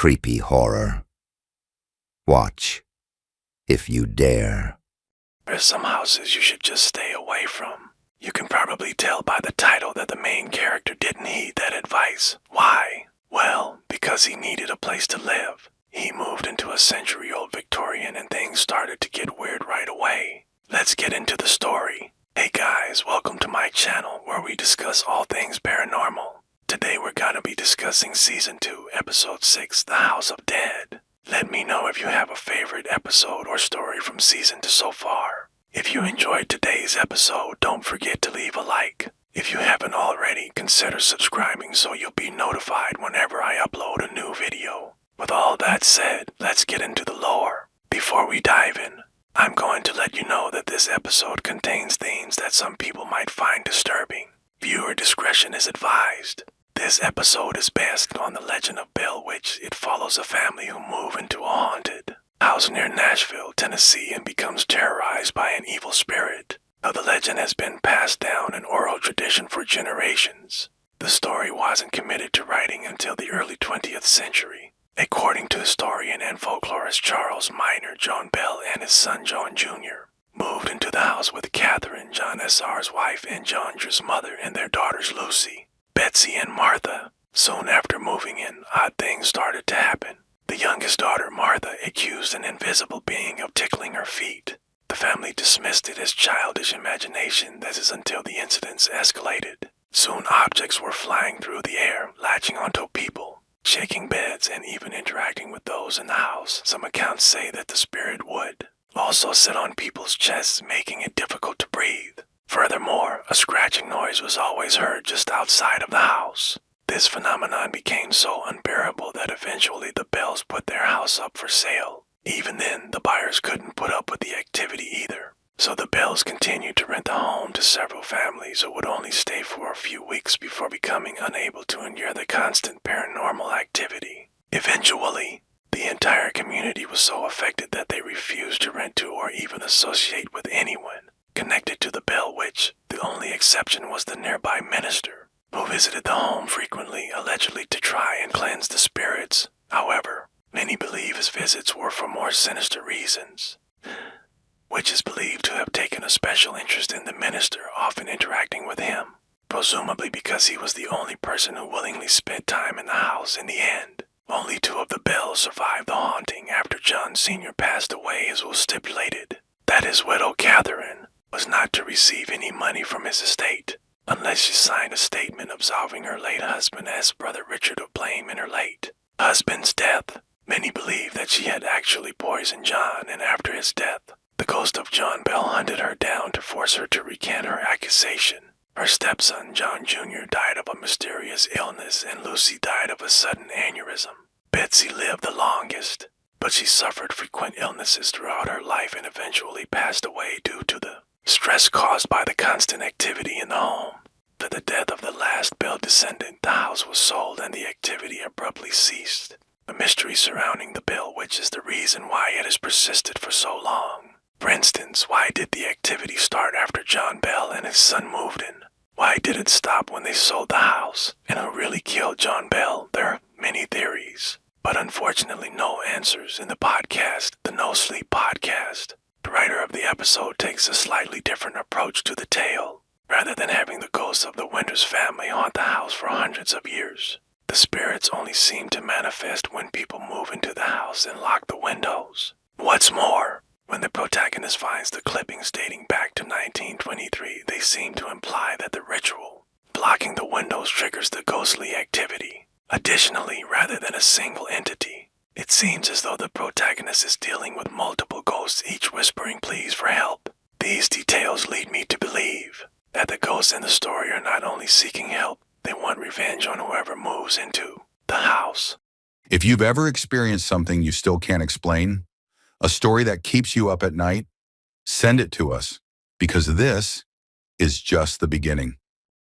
creepy horror. Watch, if you dare. There's some houses you should just stay away from. You can probably tell by the title that the main character didn't heed that advice. Why? Well, because he needed a place to live. He moved into a century-old Victorian and things started to get weird right away. Let's get into the story. Hey guys, welcome to my channel where we discuss all things paranormal. Today we're gonna be discussing Season 2, Episode 6, The House of Dead. Let me know if you have a favorite episode or story from Season 2 so far. If you enjoyed today's episode, don't forget to leave a like. If you haven't already, consider subscribing so you'll be notified whenever I upload a new video. With all that said, let's get into the lore. Before we dive in, I'm going to let you know that this episode contains themes that some people might find disturbing. Viewer discretion is advised. This episode is based on the legend of Bell Witch. It follows a family who move into a haunted house near Nashville, Tennessee, and becomes terrorized by an evil spirit. Though the legend has been passed down in oral tradition for generations, the story wasn't committed to writing until the early 20th century. According to historian and folklorist Charles Minor, John Bell and his son John Jr. moved into the house with Catherine, John S.R.'s wife, and John's mother and their daughters Lucy, Betsy, and Martha. Soon after moving in, odd things started to happen. The youngest daughter, Martha, accused an invisible being of tickling her feet. The family dismissed it as childish imagination. That is until the incidents escalated. Soon objects were flying through the air, latching onto people, shaking beds, and even interacting with those in the house. Some accounts say that the spirit would also sit on people's chests, making it difficult to breathe. Furthermore, a scratching noise was always heard just outside of the house. This phenomenon became so unbearable that eventually the Bells put their house up for sale. Even then, the buyers couldn't put up with the activity either. So the Bells continued to rent the home to several families who would only stay for a few weeks before becoming unable to endure the constant paranormal activity. Eventually, the entire community was so affected that they refused to rent to or even associate with anyone connected to the Bell Witch. The only exception was the nearby minister, who visited the home frequently, allegedly to try and cleanse the spirits. However, many believe his visits were for more sinister reasons. Witches believed to have taken a special interest in the minister, often interacting with him, presumably because he was the only person who willingly spent time in the house. In the end, only 2 of the Bells survived the haunting after John Sr. passed away, as was stipulated that his widow Catherine was not to receive any money from his estate unless she signed a statement absolving her late husband as brother Richard of blame in her late husband's death. Many believe that she had actually poisoned John, and after his death, the ghost of John Bell hunted her down to force her to recant her accusation. Her stepson, John Jr., died of a mysterious illness, and Lucy died of a sudden aneurysm. Betsy lived the longest, but she suffered frequent illnesses throughout her life and eventually passed away due to the stress caused by the constant activity in the home. To the death of the last Bell descendant, the house was sold and the activity abruptly ceased. The mystery surrounding the Bell Witch is the reason why it has persisted for so long. For instance, why did the activity start after John Bell and his son moved in? Why did it stop when they sold the house? And who really killed John Bell? There are many theories, but unfortunately no answers. In the podcast, the No Sleep Podcast, the writer of the episode takes a slightly different approach to the tale. Rather than having the ghosts of the Winters family haunt the house for hundreds of years, the spirits only seem to manifest when people move into the house and lock the windows. What's more, when the protagonist finds the clippings dating back to 1923, they seem to imply that the ritual blocking the windows triggers the ghostly activity. Additionally, rather than a single entity, it seems as though the protagonist is dealing with multiple ghosts, each whispering pleas for help. These details lead me to believe that the ghosts in the story are not only seeking help, they want revenge on whoever moves into the house. If you've ever experienced something you still can't explain, a story that keeps you up at night, send it to us, because this is just the beginning.